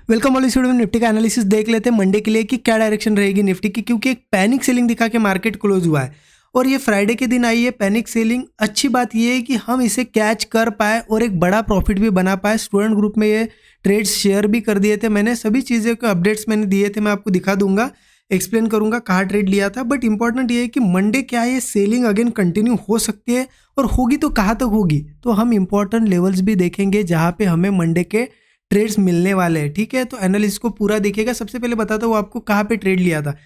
Welcome all student. Nifty का analysis देख लेते हैं मंडे के लिए कि क्या डायरेक्शन रहेगी निफ्टी की, क्योंकि एक पैनिक सेलिंग दिखा के मार्केट क्लोज हुआ है और ये फ्राइडे के दिन आई है पैनिक सेलिंग। अच्छी बात ये है कि हम इसे कैच कर पाए और एक बड़ा प्रॉफिट भी बना पाए। स्टूडेंट ग्रुप में ये ट्रेड्स शेयर भी कर दिए थे मैंने, सभी चीज़ें के अपडेट्स मैंने दिए थे, मैं आपको दिखा दूंगा, एक्सप्लेन करूंगा कहाँ ट्रेड लिया था। बट इंपॉर्टेंट ये है कि मंडे क्या है, ये सेलिंग अगेन कंटिन्यू हो सकती है और होगी तो कहाँ तक होगी, तो हम इंपॉर्टेंट लेवल्स भी देखेंगे जहाँ पे हमें मंडे के ट्रेड्स मिलने वाले हैं। ठीक है, तो एनालिस्ट को पूरा देखिएगा। सबसे पहले बताता हूँ आपको कहाँ पे ट्रेड लिया था।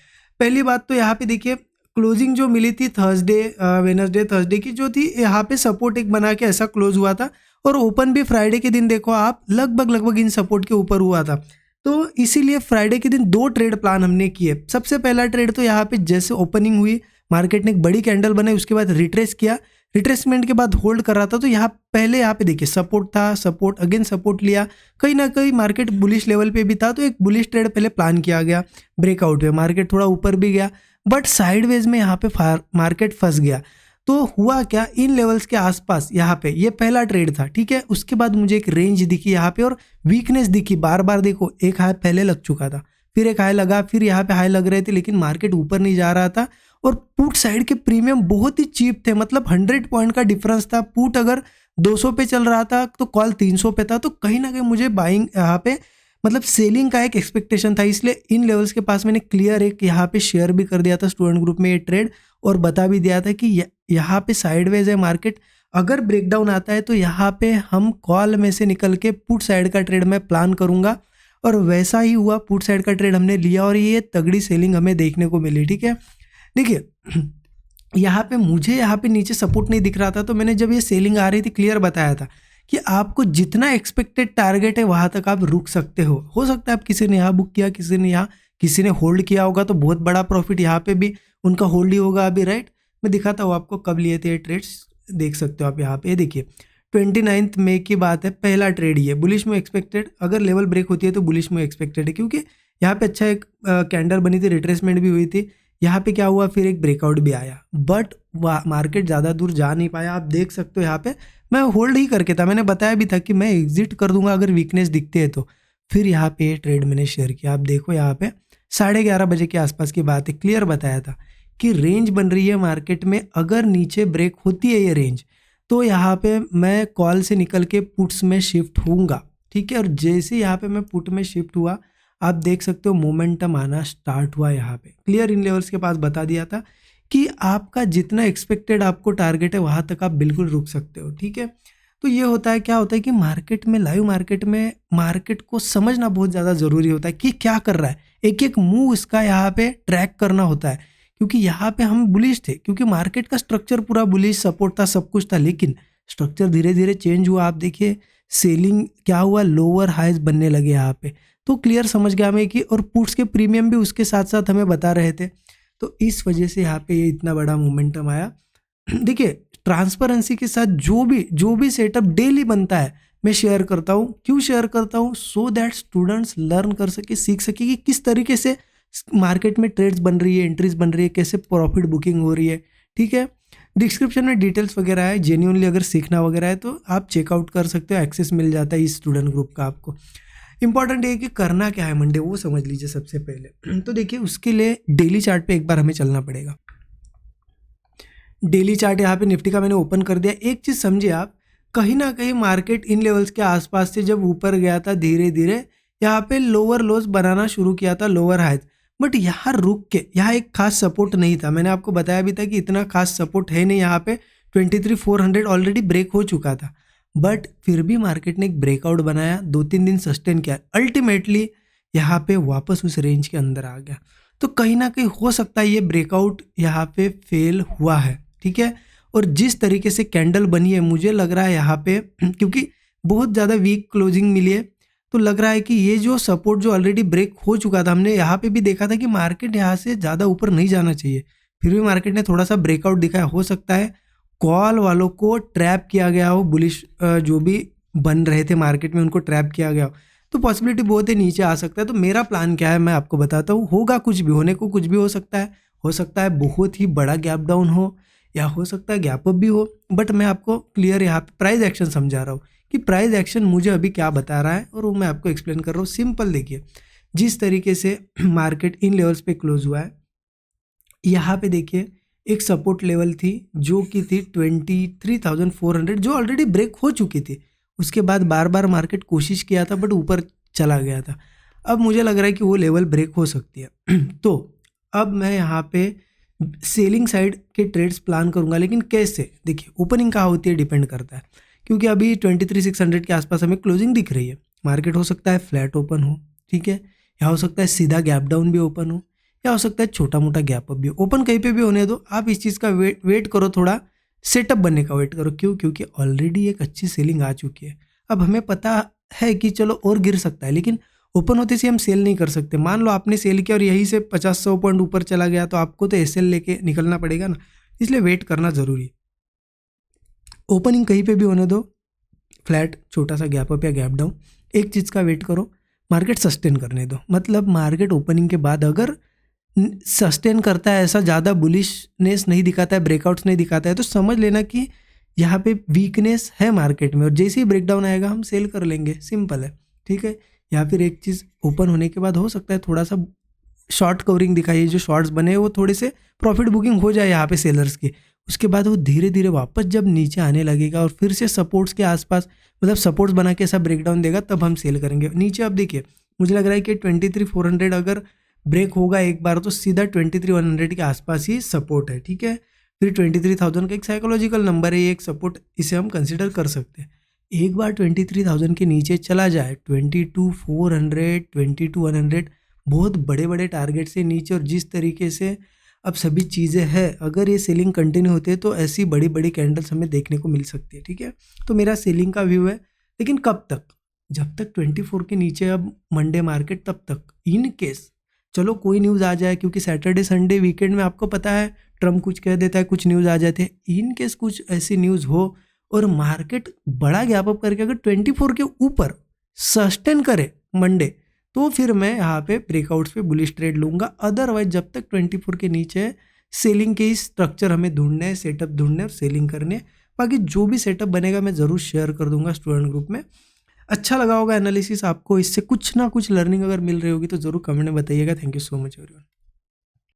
पहली बात तो यहाँ पे देखिए, क्लोजिंग जो मिली थी वेनसडे थर्सडे की जो थी, यहाँ पे सपोर्ट एक बना के ऐसा क्लोज हुआ था और ओपन भी फ्राइडे के दिन देखो आप लगभग इन सपोर्ट के ऊपर हुआ था। तो इसीलिए फ्राइडे के दिन दो ट्रेड प्लान हमने किए। सबसे पहला ट्रेड तो यहाँ पे जैसे ओपनिंग हुई, मार्केट ने एक बड़ी कैंडल बनाई, उसके बाद रिट्रेस किया, रिट्रेसमेंट के बाद होल्ड कर रहा था। तो यहाँ पहले यहाँ पे देखिए सपोर्ट था, सपोर्ट अगेन सपोर्ट लिया, कहीं ना कहीं मार्केट बुलिश लेवल पे भी था, तो एक बुलिश ट्रेड पहले प्लान किया गया। ब्रेकआउट में मार्केट थोड़ा ऊपर भी गया, बट साइडवेज में यहाँ पे मार्केट फंस गया। तो हुआ क्या, इन लेवल्स के आसपास यहाँ पे ये पहला ट्रेड था। ठीक है, उसके बाद मुझे एक रेंज दिखी यहाँ पे और वीकनेस दिखी। बार बार देखो, एक हाई पहले लग चुका था, फिर एक हाई लगा, फिर यहाँ पे हाई लग रहे थे, लेकिन मार्केट ऊपर नहीं जा रहा था और पुट साइड के प्रीमियम बहुत ही चीप थे। मतलब 100 पॉइंट का डिफरेंस था। पुट अगर 200 पे चल रहा था तो कॉल 300 पे था। तो कहीं ना कहीं मुझे बाइंग यहाँ पे मतलब सेलिंग का एक एक्सपेक्टेशन था, इसलिए इन लेवल्स के पास मैंने क्लियर एक यहाँ पे शेयर भी कर दिया था स्टूडेंट ग्रुप में ये ट्रेड, और बता भी दिया था कि यहाँ पे साइडवेज है मार्केट, अगर ब्रेकडाउन आता है तो यहाँ पे हम कॉल में से निकल के पुट साइड का ट्रेड मैं प्लान करूंगा। और वैसा ही हुआ, पुट साइड का ट्रेड हमने लिया और ये तगड़ी सेलिंग हमें देखने को मिली। ठीक है, देखिए यहाँ पे मुझे यहाँ पे नीचे सपोर्ट नहीं दिख रहा था, तो मैंने जब ये सेलिंग आ रही थी क्लियर बताया था कि आपको जितना एक्सपेक्टेड टारगेट है वहां तक आप रुक सकते हो सकता है आप किसी ने यहाँ बुक किया, किसी ने होल्ड किया होगा, तो बहुत बड़ा प्रॉफिट यहाँ पे भी उनका होल्ड ही होगा अभी, राइट। मैं दिखाता हूँ आपको कब लिए थे ये ट्रेड्स, देख सकते हो आप यहाँ पे। देखिए 29 मई की बात है, पहला ट्रेड ये बुलिश में एक्सपेक्टेड, अगर लेवल ब्रेक होती है तो बुलिश में एक्सपेक्टेड है, क्योंकि यहाँ पे अच्छा एक कैंडल बनी थी, रिट्रेसमेंट भी हुई थी। यहाँ पे क्या हुआ, फिर एक ब्रेकआउट भी आया, बट मार्केट ज़्यादा दूर जा नहीं पाया। आप देख सकते हो यहाँ पे मैं होल्ड ही करके था, मैंने बताया भी था कि मैं एग्जिट कर दूंगा अगर वीकनेस दिखती है तो। फिर यहाँ पे ट्रेड मैंने शेयर किया, आप देखो यहाँ पे 11:30 बजे के आसपास की बात है, क्लियर बताया था कि रेंज बन रही है मार्केट में, अगर नीचे ब्रेक होती है ये रेंज तो यहाँ पे मैं कॉल से निकल के पुट्स में शिफ्ट होऊंगा। ठीक है, और जैसे यहाँ पे मैं पुट में शिफ्ट हुआ, आप देख सकते हो मोमेंटम आना स्टार्ट हुआ। यहाँ पे क्लियर इन लेवल्स के पास बता दिया था कि आपका जितना एक्सपेक्टेड आपको टारगेट है वहां तक आप बिल्कुल रुक सकते हो। ठीक है, तो ये होता है, क्या होता है कि मार्केट में, लाइव मार्केट में मार्केट को समझना बहुत ज़्यादा ज़रूरी होता है कि क्या कर रहा है, एक एक मूव इसका यहाँ पे ट्रैक करना होता है। क्योंकि यहाँ पे हम बुलिश थे, क्योंकि मार्केट का स्ट्रक्चर पूरा बुलिश सपोर्ट था, सब कुछ था, लेकिन स्ट्रक्चर धीरे धीरे चेंज हुआ। आप देखिए सेलिंग क्या हुआ, लोअर हाइज बनने लगे यहाँ पे, तो क्लियर समझ गया हमें कि, और पुट्स के प्रीमियम भी उसके साथ साथ हमें बता रहे थे, तो इस वजह से यहाँ पे ये इतना बड़ा मोमेंटम आया। देखिए ट्रांसपेरेंसी के साथ जो भी सेटअप डेली बनता है मैं शेयर करता हूँ। क्यों शेयर करता हूँ, सो दैट स्टूडेंट्स लर्न कर सके, सीख सके कि किस तरीके से मार्केट में ट्रेड्स बन रही है, एंट्रीज बन रही है, कैसे प्रॉफिट बुकिंग हो रही है। ठीक है, डिस्क्रिप्शन में डिटेल्स वगैरह है, जेन्युइनली अगर सीखना वगैरह है तो आप चेकआउट कर सकते हो, एक्सेस मिल जाता है इस स्टूडेंट ग्रुप का आपको। इंपॉर्टेंट है कि करना क्या है मंडे, वो समझ लीजिए सबसे पहले। तो देखिए उसके लिए डेली चार्ट पे एक बार हमें चलना पड़ेगा। डेली चार्ट यहाँ पे निफ्टी का मैंने ओपन कर दिया। एक चीज़ समझिए आप, कहीं ना कहीं मार्केट इन लेवल्स के आसपास से जब ऊपर गया था, धीरे धीरे यहाँ पे लोअर लोज बनाना शुरू किया था, लोअर हाइज, बट यहाँ रुक के, यहाँ एक खास सपोर्ट नहीं था। मैंने आपको बताया भी था कि इतना खास सपोर्ट है नहीं यहाँ पे। 23,400 ऑलरेडी ब्रेक हो चुका था, बट फिर भी मार्केट ने एक ब्रेकआउट बनाया, 2-3 दिन सस्टेन किया, अल्टीमेटली यहाँ पे वापस उस रेंज के अंदर आ गया। तो कहीं ना कहीं हो सकता है ये ब्रेकआउट यहाँ पे फेल हुआ है। ठीक है, और जिस तरीके से कैंडल बनी है, मुझे लग रहा है यहाँ पे क्योंकि बहुत ज़्यादा वीक क्लोजिंग मिली है, तो लग रहा है कि ये जो सपोर्ट जो ऑलरेडी ब्रेक हो चुका था, हमने यहाँ पे भी देखा था कि मार्केट यहाँ से ज़्यादा ऊपर नहीं जाना चाहिए, फिर भी मार्केट ने थोड़ा सा ब्रेकआउट दिखाया। हो सकता है कॉल वालों को ट्रैप किया गया हो, बुलिश जो भी बन रहे थे मार्केट में उनको ट्रैप किया गया हो, तो पॉसिबिलिटी बहुत है नीचे आ सकता है। तो मेरा प्लान क्या है मैं आपको बताता हूँ, होगा कुछ भी, होने को कुछ भी हो सकता है बहुत ही बड़ा गैप डाउन हो, या हो सकता है गैप अप भी हो, बट मैं आपको क्लियर यहाँ पे प्राइस एक्शन समझा रहा हूँ कि प्राइस एक्शन मुझे अभी क्या बता रहा है और वो मैं आपको एक्सप्लेन कर रहा हूँ। सिंपल देखिए, जिस तरीके से मार्केट इन लेवल्स पे क्लोज हुआ है, यहाँ पे देखिए एक सपोर्ट लेवल थी जो कि थी 23,400, जो ऑलरेडी ब्रेक हो चुकी थी। उसके बाद बार बार मार्केट कोशिश किया था बट ऊपर चला गया था। अब मुझे लग रहा है कि वो लेवल ब्रेक हो सकती है तो अब मैं यहाँ पे सेलिंग साइड के ट्रेड्स प्लान करूँगा, लेकिन कैसे? देखिए ओपनिंग कहाँ होती है डिपेंड करता है, क्योंकि अभी 23,600 के आसपास हमें क्लोजिंग दिख रही है। मार्केट हो सकता है फ्लैट ओपन हो, ठीक है, या हो सकता है सीधा गैप डाउन भी ओपन हो, या हो सकता है छोटा मोटा गैप अप भी ओपन, कहीं पे भी होने दो। आप इस चीज़ का वेट करो, थोड़ा सेटअप बनने का वेट करो। क्यों? क्योंकि ऑलरेडी एक अच्छी सेलिंग आ चुकी है। अब हमें पता है कि चलो और गिर सकता है, लेकिन ओपन होते से हम सेल नहीं कर सकते। मान लो आपने सेल किया और यहीं से 50-100 पॉइंट ऊपर चला गया, तो आपको तो एसएल लेके निकलना पड़ेगा ना, इसलिए वेट करना ज़रूरी है। ओपनिंग कहीं पे भी होने दो, फ्लैट, छोटा सा गैप अप या गैप डाउन, एक चीज़ का वेट करो, मार्केट सस्टेन करने दो। मतलब मार्केट ओपनिंग के बाद अगर सस्टेन करता है, ऐसा ज़्यादा बुलिशनेस नहीं दिखाता है, ब्रेकआउट्स नहीं दिखाता है, तो समझ लेना कि यहाँ पे वीकनेस है मार्केट में, और जैसे ही ब्रेकडाउन आएगा हम सेल कर लेंगे। सिंपल है, ठीक है। या फिर एक चीज़, ओपन होने के बाद हो सकता है थोड़ा सा शॉर्ट कवरिंग दिखाई, जो शॉर्ट्स बने वो थोड़े से प्रॉफिट बुकिंग हो जाए यहाँ पे सेलर्स की। उसके बाद वो धीरे धीरे वापस जब नीचे आने लगेगा और फिर से सपोर्ट्स के आसपास, मतलब सपोर्ट्स बना के ऐसा ब्रेकडाउन देगा, तब हम सेल करेंगे। नीचे अब देखिए, मुझे लग रहा है कि 23,400 अगर ब्रेक होगा एक बार, तो सीधा 23,100 के आसपास ही सपोर्ट है, ठीक है। फिर 23,000 का एक साइकोलॉजिकल नंबर है, ये एक सपोर्ट, इसे हम कंसिडर कर सकते हैं। एक बार 23,000 के नीचे चला जाए, 22,400, 22,100, बहुत बड़े बड़े टारगेट से नीचे, और जिस तरीके से अब सभी चीज़ें हैं, अगर ये सेलिंग कंटिन्यू होती है तो ऐसी बड़ी बड़ी कैंडल्स हमें देखने को मिल सकती है, ठीक है। तो मेरा सेलिंग का व्यू है, लेकिन कब तक? जब तक 24 के नीचे अब मंडे मार्केट, तब तक। इन केस चलो कोई न्यूज़ आ जाए, क्योंकि सैटरडे संडे वीकेंड में आपको पता है ट्रम्प कुछ कह देता है, कुछ न्यूज़ आ जाते हैं। इन केस कुछ ऐसी न्यूज़ हो और मार्केट बड़ा गैप अप करके अगर 24 के ऊपर सस्टेन करे मंडे, तो फिर मैं यहाँ पे ब्रेकआउट्स पे बुलिश ट्रेड लूँगा। अदरवाइज जब तक 24 के नीचे है, सेलिंग के ही स्ट्रक्चर हमें ढूंढने हैं, सेटअप ढूंढने और सेलिंग करने। बाकी जो भी सेटअप बनेगा मैं ज़रूर शेयर कर दूंगा स्टूडेंट ग्रुप में। अच्छा लगा होगा एनालिसिस आपको, इससे कुछ ना कुछ लर्निंग अगर मिल रही होगी तो ज़रूर कमेंट में बताइएगा। Thank you so much everyone.